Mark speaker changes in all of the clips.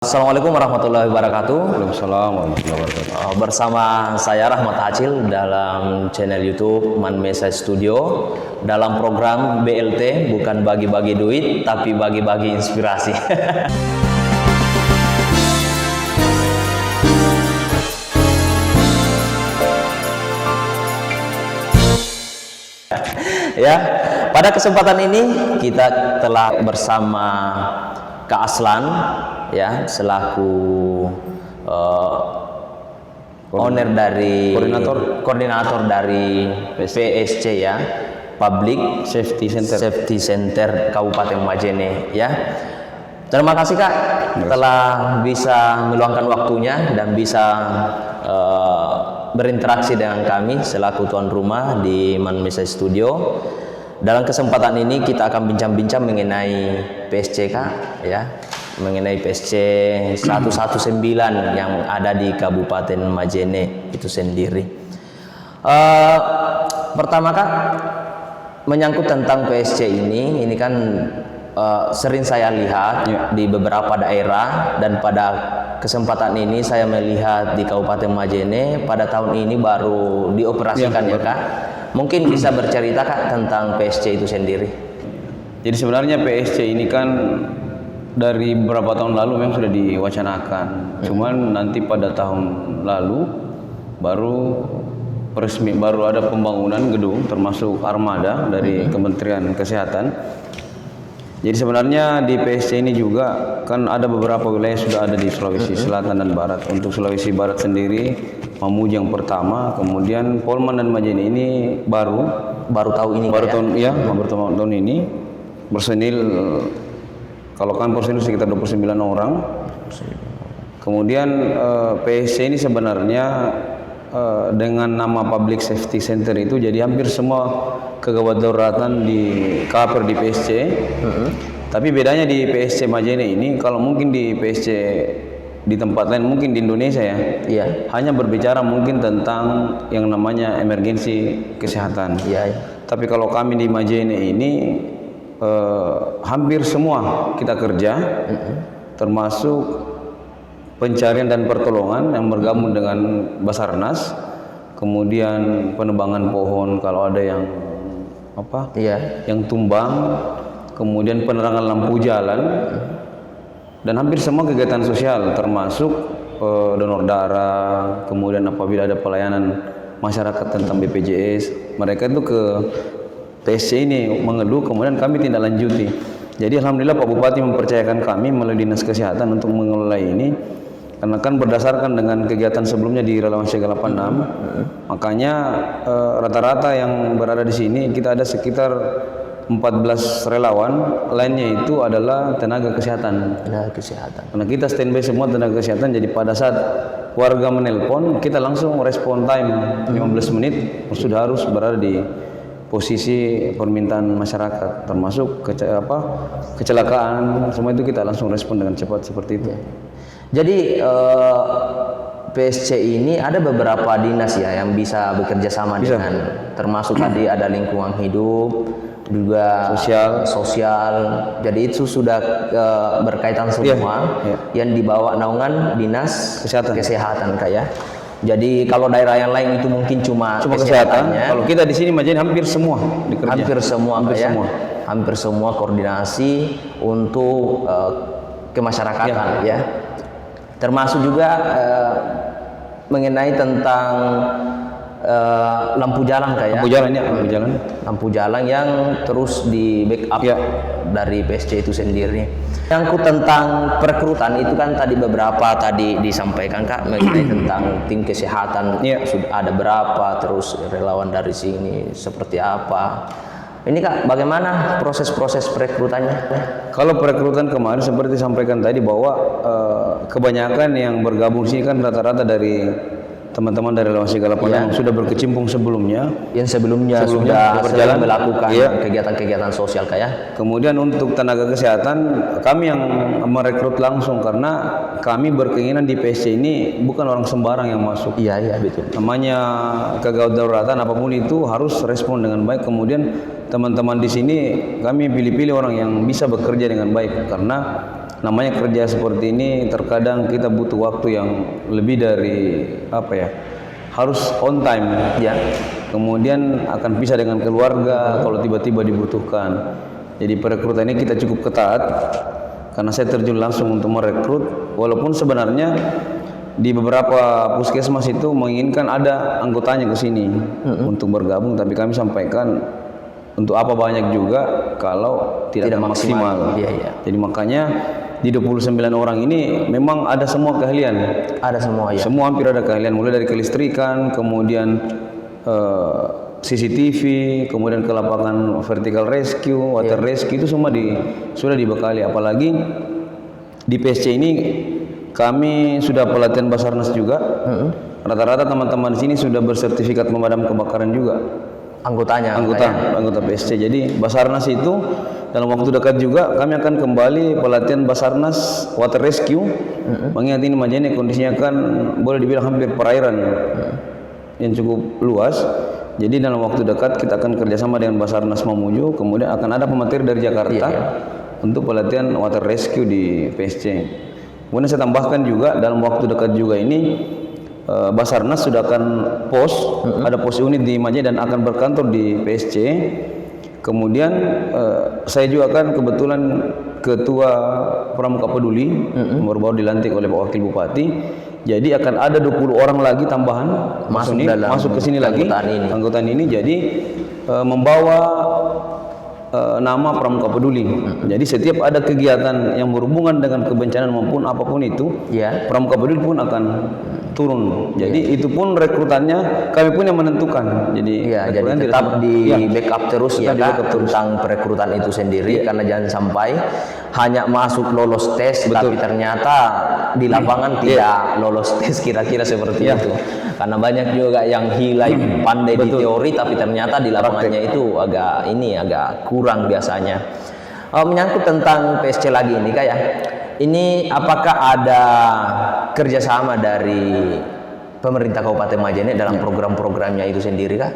Speaker 1: Assalamualaikum warahmatullahi wabarakatuh.
Speaker 2: Waalaikumsalam warahmatullahi wabarakatuh.
Speaker 1: Bersama saya Rahmat Acil dalam channel YouTube Manmesa Studio dalam program BLT, bukan bagi-bagi duit tapi bagi-bagi inspirasi. Ya, pada kesempatan ini kita telah bersama Kak Aslan, ya, selaku owner dari koordinator dari PSC, ya, Public Safety Center Kabupaten Majene, ya. Terima kasih Kak telah bisa meluangkan waktunya dan bisa berinteraksi dengan kami selaku tuan rumah di Manmesa Studio. Dalam kesempatan ini kita akan bincang-bincang mengenai PSC Kak, ya, mengenai PSC 119 yang ada di Kabupaten Majene itu sendiri. Pertama Kak, menyangkut tentang PSC ini kan sering saya lihat di beberapa daerah, dan pada kesempatan ini saya melihat di Kabupaten Majene pada tahun ini baru dioperasikan, ya Kak. Mungkin bisa bercerita Kak tentang PSC itu sendiri.
Speaker 2: Jadi sebenarnya PSC ini kan dari beberapa tahun lalu memang sudah diwacanakan. Cuman nanti pada tahun lalu baru ada pembangunan gedung termasuk armada dari Kementerian Kesehatan. Jadi sebenarnya di PSC ini juga kan ada beberapa wilayah sudah ada di Sulawesi Selatan dan Barat. Untuk Sulawesi Barat sendiri, Mamuju yang pertama, kemudian Polman dan Majene ini baru tahun ini. Baru tahun ini. Personil kalau kan personil sekitar 29 orang. Kemudian PSC ini sebenarnya dengan nama Public Safety Center itu jadi hampir semua kegawat dauratan di cover di PSC. Tapi bedanya di PSC Majene ini, kalau mungkin di PSC di tempat lain, mungkin di Indonesia hanya berbicara mungkin tentang yang namanya emergensi kesehatan. Tapi kalau kami di Majene ini hampir semua kita kerja, termasuk pencarian dan pertolongan yang bergabung dengan Basarnas, kemudian penebangan pohon kalau ada yang yang tumbang, kemudian penerangan lampu jalan, dan hampir semua kegiatan sosial termasuk donor darah. Kemudian apabila ada pelayanan masyarakat tentang BPJS, mereka itu ke PSC ini mengeluh, kemudian kami tindak lanjuti. Jadi alhamdulillah Pak Bupati mempercayakan kami melalui Dinas Kesehatan untuk mengelola ini, karena kan berdasarkan dengan kegiatan sebelumnya di Relawan Siaga 86, makanya rata-rata yang berada di sini kita ada sekitar 14 relawan, lainnya itu adalah tenaga kesehatan. Karena kita standby semua tenaga kesehatan, jadi pada saat warga menelpon, kita langsung respon time 15 menit sudah harus berada di posisi permintaan masyarakat, termasuk kecelakaan, semua itu kita langsung respon dengan cepat seperti itu.
Speaker 1: Jadi PSC ini ada beberapa dinas ya yang bisa bekerja sama dengan, termasuk tadi ada lingkungan hidup, juga sosial. Jadi itu sudah berkaitan semua yang dibawa naungan Dinas Kesehatan Kak, ya. Jadi kalau daerah yang lain itu mungkin cuma
Speaker 2: kesehatan. Kalau kita di sini Majene hampir semua dikerja.
Speaker 1: Hampir semua koordinasi untuk kemasyarakatan, ya. Termasuk juga mengenai tentang lampu jalan Kak, ya. Lampu jalan yang terus di backup dari PSC itu sendiri. Yang tentang perekrutan itu kan tadi beberapa disampaikan Kak mengenai tentang tim kesehatan sudah ada berapa, terus relawan dari sini seperti apa. Ini Kak, bagaimana proses perekrutannya?
Speaker 2: Kalau perekrutan kemarin seperti disampaikan tadi bahwa kebanyakan yang bergabung sini kan rata-rata dari teman-teman dari Relawan Siaga 86 yang sudah berkecimpung sebelumnya.
Speaker 1: Yang sebelumnya sudah berjalan melakukan kegiatan-kegiatan sosial Kak, ya. Kemudian untuk tenaga kesehatan kami yang merekrut langsung, karena kami berkeinginan di PSC ini bukan orang sembarang yang masuk. Iya betul. Namanya kegawat dauratan apapun itu harus respon dengan baik. Kemudian teman-teman di sini kami pilih-pilih orang yang bisa bekerja dengan baik, karena
Speaker 2: namanya kerja seperti ini terkadang kita butuh waktu yang lebih dari harus on time ya. Kemudian akan pisah dengan keluarga kalau tiba-tiba dibutuhkan. Jadi perekrutan ini kita cukup ketat karena saya terjun langsung untuk merekrut, walaupun sebenarnya di beberapa puskesmas itu menginginkan ada anggotanya ke sini untuk bergabung, tapi kami sampaikan untuk apa banyak juga kalau tidak maksimal.
Speaker 1: Iya.
Speaker 2: Jadi makanya di 29 orang ini memang ada semua keahlian.
Speaker 1: Ada semua ya.
Speaker 2: Semua hampir ada keahlian, mulai dari kelistrikan, kemudian CCTV, kemudian ke lapangan vertical rescue, water rescue, itu semua sudah dibekali. Apalagi di PSC ini kami sudah pelatihan Basarnas juga. Rata-rata teman-teman di sini sudah bersertifikat pemadam kebakaran juga. Anggota PSC. Jadi Basarnas itu dalam waktu dekat juga kami akan kembali pelatihan Basarnas water rescue. Mengingat ini Majene kondisinya kan boleh dibilang hampir perairan yang cukup luas. Jadi dalam waktu dekat kita akan kerjasama dengan Basarnas Mamuju. Kemudian akan ada pemateri dari Jakarta untuk pelatihan water rescue di PSC. Kemudian saya tambahkan juga dalam waktu dekat juga ini Basarnas sudah akan ada pos unit di Majene dan akan berkantor di PSC. Kemudian saya juga kan kebetulan ketua Pramuka Peduli baru dilantik oleh Pak Wakil Bupati. Jadi akan ada 20 orang lagi tambahan masuk ke sini lagi anggotaan ini. Jadi membawa nama Pramuka Peduli. Jadi setiap ada kegiatan yang berhubungan dengan kebencanaan maupun apapun itu, Pramuka Peduli pun akan turun. Jadi itu pun rekrutannya kami pun yang menentukan. Jadi
Speaker 1: jadi tetap di backup terus ya Kak, tentang perekrutan itu sendiri, karena jangan sampai hanya masuk lolos tes tapi ternyata di lapangan tidak lolos tes, kira-kira seperti itu. Karena banyak juga yang pandai di teori tapi ternyata di lapangannya itu agak kurang biasanya. Menyangkut tentang PSC lagi ini Kak ya. Ini apakah ada kerjasama dari pemerintah Kabupaten Majene dalam program-programnya itu sendiri Kak?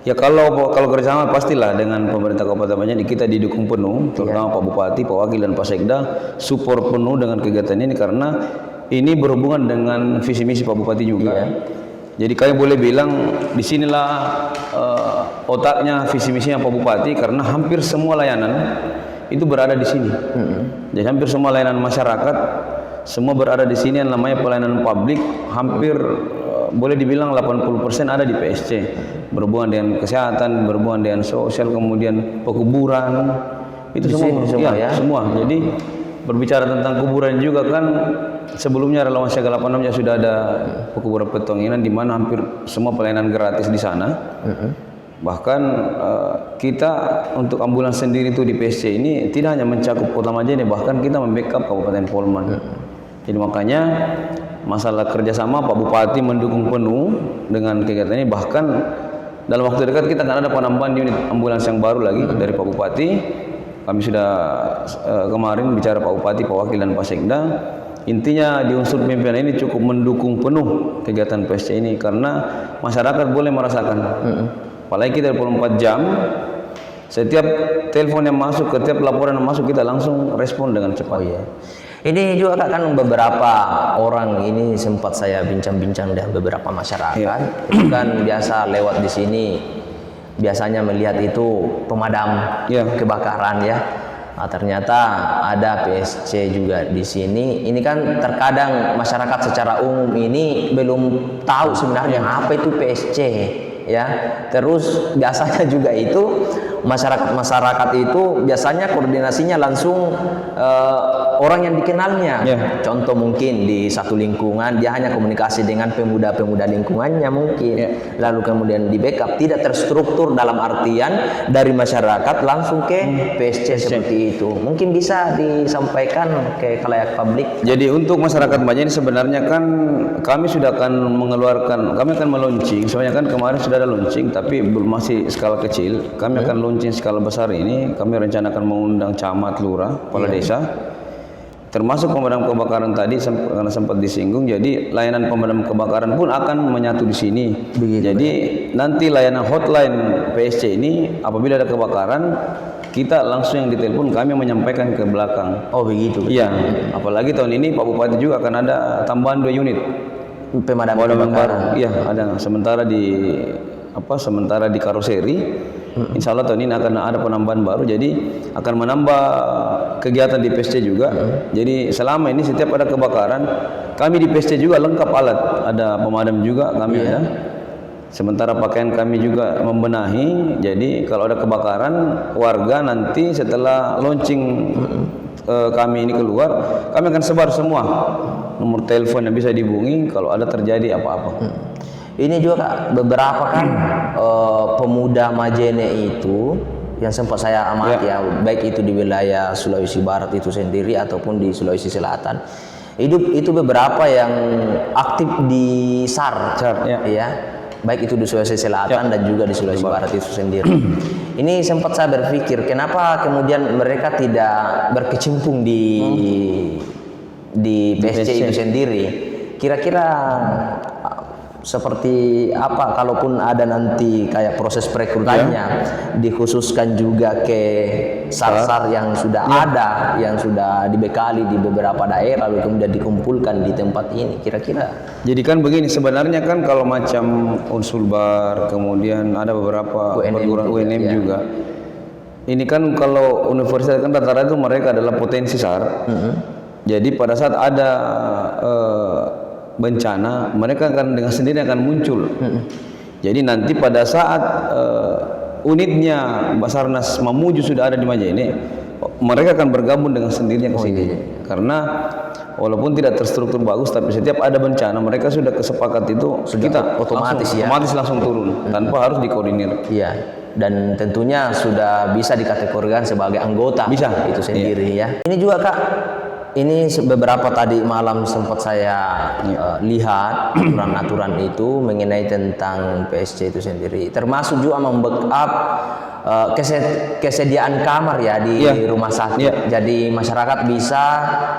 Speaker 2: Ya kalau kerjasama pastilah dengan pemerintah Kabupaten Majene, kita didukung penuh, terutama Pak Bupati, Pak Wakil dan Pak Sekda support penuh dengan kegiatan ini karena ini berhubungan dengan visi misi Pak Bupati juga. Jadi kami boleh bilang disinilah otaknya visi misinya Pak Bupati, karena hampir semua layanan itu berada di sini. Jadi hampir semua layanan masyarakat semua berada di sini, yang namanya pelayanan publik hampir boleh dibilang 80% ada di PSC, berhubungan dengan kesehatan, berhubungan dengan sosial, kemudian pekuburan, itu semua. Jadi berbicara tentang kuburan juga kan, sebelumnya Relawan Siaga 86 sudah ada pekuburan Petonginan di mana hampir semua pelayanan gratis di sana. Bahkan kita untuk ambulans sendiri itu di PSC ini tidak hanya mencakup Kota Majene, bahkan kita membackup Kabupaten Polman. Jadi makanya masalah kerjasama, Pak Bupati mendukung penuh dengan kegiatan ini. Bahkan dalam waktu dekat kita akan ada penambahan unit ambulans yang baru lagi dari Pak Bupati. Kami sudah kemarin bicara Pak Bupati, Pak Wakil dan Pak Sekda. Intinya di unsur pimpinan ini cukup mendukung penuh kegiatan PSC ini karena masyarakat boleh merasakan. Apalagi kita 24 jam, setiap telepon yang masuk, setiap laporan yang masuk kita langsung respon dengan cepat.
Speaker 1: Ini juga kan beberapa orang ini sempat saya bincang-bincang dengan beberapa masyarakat. Itu kan biasa lewat di sini, biasanya melihat itu pemadam kebakaran ya. Nah, ternyata ada PSC juga di sini. Ini kan terkadang masyarakat secara umum ini belum tahu sebenarnya apa itu PSC ya. Terus biasanya juga itu masyarakat itu biasanya koordinasinya langsung orang yang dikenalnya. Contoh mungkin di satu lingkungan dia hanya komunikasi dengan pemuda-pemuda lingkungannya mungkin. Lalu kemudian di backup, tidak terstruktur dalam artian dari masyarakat langsung ke PSC seperti itu. Mungkin bisa disampaikan ke khalayak publik.
Speaker 2: Jadi untuk masyarakat Majene sebenarnya kan kami sudah akan kami akan meluncing. Sebenarnya kan kemarin sudah ada launching tapi masih skala kecil. Kami akan launching skala besar ini. Kami rencanakan mengundang camat, lurah, kepala desa. termasuk pemadam kebakaran tadi karena sempat disinggung, jadi layanan pemadam kebakaran pun akan menyatu di sini.
Speaker 1: Begitu,
Speaker 2: jadi nanti layanan hotline PSC ini apabila ada kebakaran, kita langsung yang ditelepon, kami menyampaikan ke belakang.
Speaker 1: Oh begitu.
Speaker 2: Iya, apalagi tahun ini Pak Bupati juga akan ada tambahan 2 unit
Speaker 1: Pemadam kebakaran.
Speaker 2: Iya, ada. Sementara di karoseri, insya Allah tahun ini akan ada penambahan baru, jadi akan menambah kegiatan di PSC juga. Jadi selama ini setiap ada kebakaran, kami di PSC juga lengkap alat, ada pemadam juga kami ada. Sementara pakaian kami juga membenahi, jadi kalau ada kebakaran, warga nanti setelah launching kami ini keluar, kami akan sebar semua nomor telepon yang bisa dihubungi kalau ada terjadi apa-apa.
Speaker 1: Ini juga Kak, beberapa kan pemuda Majene itu yang sempat saya amati ya, baik itu di wilayah Sulawesi Barat itu sendiri ataupun di Sulawesi Selatan, itu beberapa yang aktif di SAR, ya. Baik itu di Sulawesi Selatan dan juga di Sulawesi Barat itu sendiri. Ini sempat saya berpikir, kenapa kemudian mereka tidak berkecimpung di PSC itu sendiri? Kira-kira seperti apa, kalaupun ada nanti kayak proses perekrutannya dikhususkan juga ke SAR-SAR yang sudah ada, yang sudah dibekali di beberapa daerah lalu kemudian dikumpulkan di tempat ini, kira-kira.
Speaker 2: Jadi kan begini, sebenarnya kan kalau macam Unsulbar, kemudian ada beberapa perguruan UNM juga. Ini kan kalau universitas kan rata-rata itu mereka adalah potensi SAR. Jadi pada saat ada bencana, mereka akan dengan sendiri akan muncul. Jadi nanti pada saat unitnya Basarnas Mamuju sudah ada di Majene, mereka akan bergabung dengan sendirinya ke sini. Karena walaupun tidak terstruktur bagus, tapi setiap ada bencana mereka sudah kesepakat itu kita otomatis langsung turun tanpa harus dikoordinir.
Speaker 1: Iya. Dan tentunya sudah bisa dikategorikan sebagai anggota itu sendiri ya. Ini juga Kak, ini beberapa tadi malam sempat saya lihat aturan-aturan itu mengenai tentang PSC itu sendiri, termasuk juga membackup kesediaan kamar ya di rumah sakit. Jadi masyarakat bisa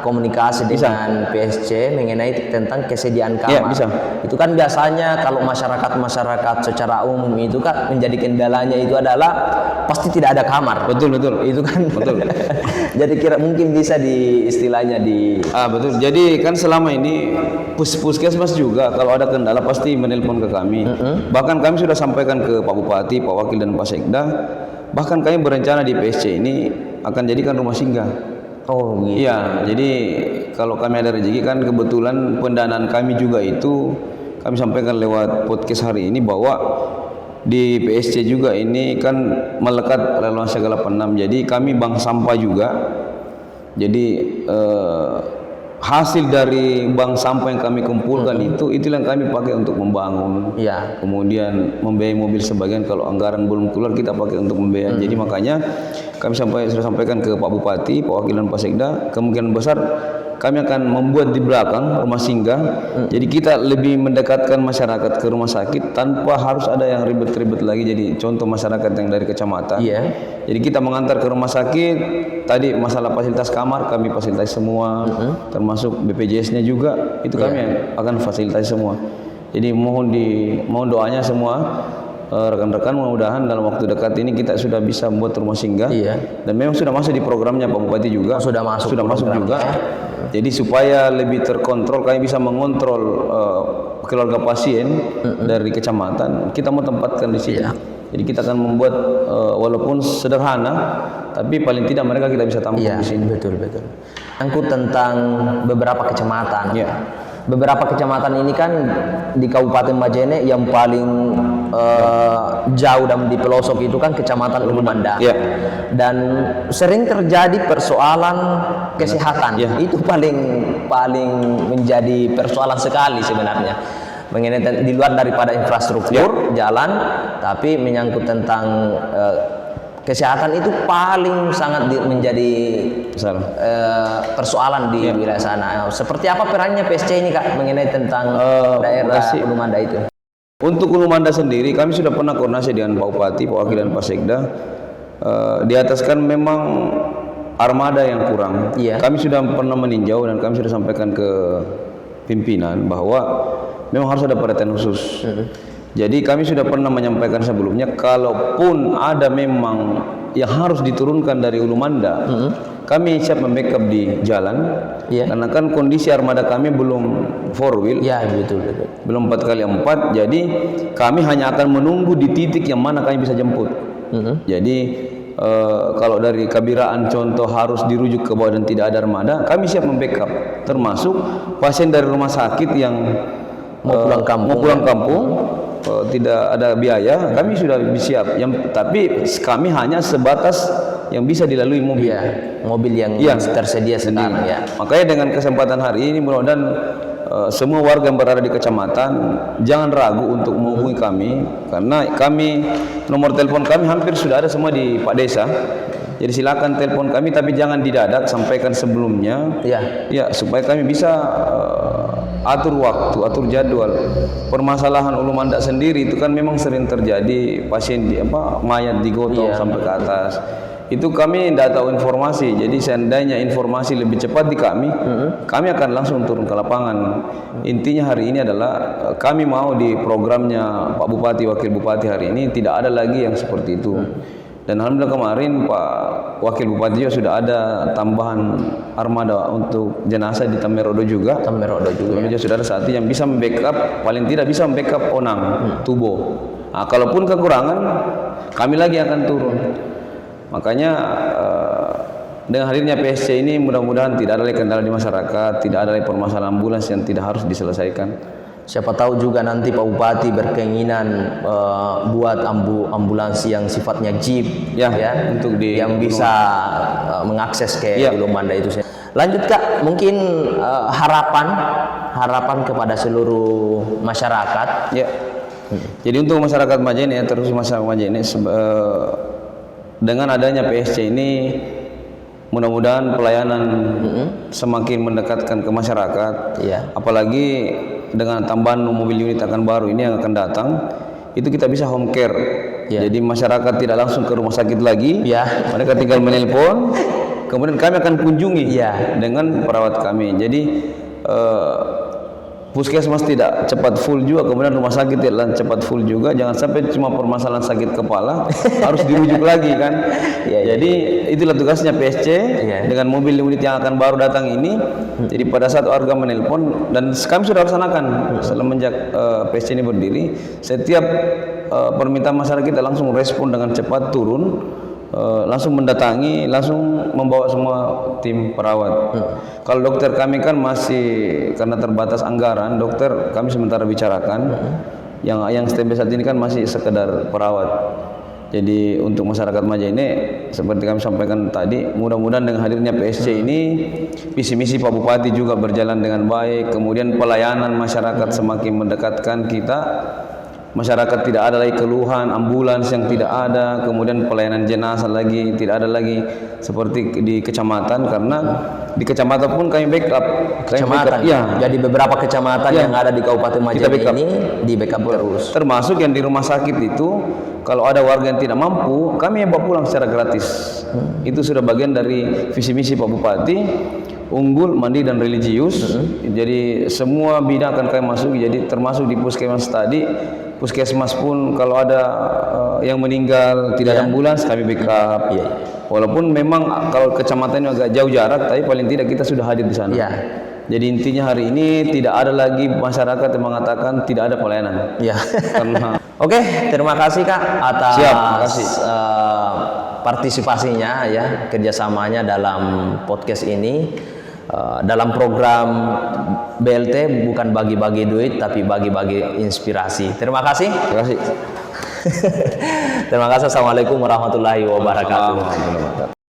Speaker 1: komunikasi dengan PSC mengenai tentang kesediaan kamar. Itu kan biasanya kalau masyarakat secara umum itu kan menjadi kendalanya itu adalah pasti tidak ada kamar.
Speaker 2: Betul.
Speaker 1: Itu kan betul. Jadi mungkin bisa di istilahnya
Speaker 2: betul. Jadi kan selama ini puskesmas juga kalau ada kendala pasti menelpon ke kami. Bahkan kami sudah sampaikan ke Pak Bupati, Pak Wakil dan Pak Sekda. Bahkan kami berencana di PSC ini akan jadikan rumah singgah.
Speaker 1: Oh gitu.
Speaker 2: Iya, jadi kalau kami ada rezeki kan kebetulan pendanaan kami juga itu kami sampaikan lewat podcast hari ini bahwa di PSC juga ini kan melekat Relawan Segala Penam. Jadi kami bank sampah juga. Jadi hasil dari bank sampah yang kami kumpulkan itu yang kami pakai untuk membangun. Kemudian membiayai mobil sebagian, kalau anggaran belum keluar kita pakai untuk membiayai. Jadi makanya kami sudah sampaikan ke Pak Bupati, Pak Wakil dan Pak Sekda, kemungkinan besar kami akan membuat di belakang rumah singgah. Jadi kita lebih mendekatkan masyarakat ke rumah sakit tanpa harus ada yang ribet-ribet lagi. Jadi contoh masyarakat yang dari kecamatan. Jadi kita mengantar ke rumah sakit. Tadi masalah fasilitas kamar kami fasilitasi semua, termasuk BPJS-nya juga itu kami yang akan fasilitasi semua. Jadi mohon doanya semua rekan-rekan, mudah-mudahan dalam waktu dekat ini kita sudah bisa membuat rumah singgah. Dan memang sudah masuk di programnya Pak Bupati juga. Sudah masuk juga. Jadi supaya lebih terkontrol, kami bisa mengontrol keluarga pasien dari kecamatan, kita mau tempatkan di sini. Jadi kita akan membuat walaupun sederhana, tapi paling tidak mereka kita bisa tampung di sini.
Speaker 1: Betul. Angkut tentang beberapa kecamatan. Beberapa kecamatan ini kan di Kabupaten Majene yang paling jauh dan di pelosok itu kan Kecamatan Ulu Manda. Dan sering terjadi persoalan kesehatan. Itu paling menjadi persoalan sekali sebenarnya. Mengenai di luar daripada infrastruktur jalan, tapi menyangkut tentang kesehatan itu paling sangat menjadi persoalan di wilayah sana. Seperti apa perannya PSC ini Kak mengenai tentang daerah Ulu Manda itu?
Speaker 2: Untuk Ulu Manda sendiri kami sudah pernah koordinasi dengan Pak Bupati, Pak Wakil dan Pak Sekda. Di atas kan memang armada yang kurang.
Speaker 1: Iya.
Speaker 2: Kami sudah pernah meninjau dan kami sudah sampaikan ke pimpinan bahwa memang harus ada perhatian khusus. Jadi kami sudah pernah menyampaikan sebelumnya, kalaupun ada memang yang harus diturunkan dari Ulu Manda, kami siap membackup di jalan. Karena kan kondisi armada kami belum 4 wheel,
Speaker 1: betul.
Speaker 2: belum 4x4. Jadi kami hanya akan menunggu di titik yang mana kami bisa jemput. Jadi kalau dari Kabiraan contoh harus dirujuk ke bawah dan tidak ada armada, kami siap membackup, termasuk pasien dari rumah sakit yang mau pulang kampung, tidak ada biaya, kami sudah siap. Tapi kami hanya sebatas yang bisa dilalui mobil.
Speaker 1: Mobil yang tersedia sekarang.
Speaker 2: Makanya dengan kesempatan hari ini mudah-mudahan semua warga yang berada di kecamatan jangan ragu untuk menghubungi kami, karena kami nomor telepon kami hampir sudah ada semua di Pak Desa. Jadi silakan telepon kami, tapi jangan didadak, sampaikan sebelumnya. Supaya kami bisa atur waktu, atur jadwal. Permasalahan Ulu Manda sendiri itu kan memang sering terjadi pasien mayat digotong sampai ke atas. Itu kami tidak tahu informasi. Jadi seandainya informasi lebih cepat di kami, kami akan langsung turun ke lapangan. Intinya hari ini adalah kami mau di programnya Pak Bupati, Wakil Bupati hari ini tidak ada lagi yang seperti itu. Dan alhamdulillah kemarin Pak Wakil Bupati juga sudah ada tambahan armada untuk jenazah di Tamerodo juga. Kami juga sudah ada saat ini yang bisa membackup, paling tidak bisa membackup Onang, Tubo. Nah, kalaupun kekurangan, kami lagi akan turun. Makanya dengan hadirnya PSC ini mudah-mudahan tidak ada lagi kendala di masyarakat, tidak ada lagi permasalahan ambulans yang tidak harus diselesaikan.
Speaker 1: Siapa tahu juga nanti Pak Bupati berkeinginan buat ambulans yang sifatnya jeep,
Speaker 2: untuk
Speaker 1: yang bisa mengakses ke Ulu Manda itu. Lanjut Kak, mungkin harapan kepada seluruh masyarakat.
Speaker 2: Jadi untuk masyarakat Majene, terus masyarakat Majene, dengan adanya PSC ini mudah-mudahan pelayanan semakin mendekatkan ke masyarakat. Apalagi dengan tambahan mobil unit akan baru ini yang akan datang, itu kita bisa home care. Jadi masyarakat tidak langsung ke rumah sakit lagi. Mereka tinggal menelpon, kemudian kami akan kunjungi dengan perawat kami. Jadi puskesmas tidak cepat full juga, kemudian rumah sakit tidak cepat full juga. Jangan sampai cuma permasalahan sakit kepala harus dirujuk lagi kan. Jadi itulah tugasnya PSC dengan mobil unit yang akan baru datang ini. Jadi pada saat warga menelpon, dan kami sudah laksanakan semenjak PSC ini berdiri, setiap permintaan masyarakat kita langsung respon dengan cepat, turun, langsung mendatangi, langsung membawa semua tim perawat. Kalau dokter kami kan masih karena terbatas anggaran, dokter kami sementara bicarakan. Yang standby saat ini kan masih sekedar perawat. Jadi untuk masyarakat Majene, seperti kami sampaikan tadi, mudah-mudahan dengan hadirnya PSC ini, visi misi Pak Bupati juga berjalan dengan baik. Kemudian pelayanan masyarakat semakin mendekatkan kita. Masyarakat tidak ada lagi keluhan ambulans yang tidak ada, kemudian pelayanan jenazah lagi tidak ada lagi seperti di kecamatan, karena di kecamatan pun kami backup.
Speaker 1: Jadi beberapa kecamatan yang ada di Kabupaten Majene ini di backup terus.
Speaker 2: Termasuk yang di rumah sakit itu, kalau ada warga yang tidak mampu, kami yang bawa pulang secara gratis. Itu sudah bagian dari visi misi Pak Bupati. Unggul, mandi, dan religius. Jadi semua bidang akan kami masuk. Jadi termasuk di puskesmas tadi, puskesmas pun kalau ada yang meninggal tidak ada ambulans, kami backup. Walaupun memang kalau kecamatan agak jauh jarak, tapi paling tidak kita sudah hadir di sana. Jadi intinya hari ini tidak ada lagi masyarakat yang mengatakan tidak ada pelayanan.
Speaker 1: Oke, terima kasih Kak atas partisipasinya, kerjasamanya dalam podcast ini. Dalam program BLT bukan bagi-bagi duit, tapi bagi-bagi inspirasi. Terima kasih. Terima kasih. Assalamualaikum warahmatullahi wabarakatuh.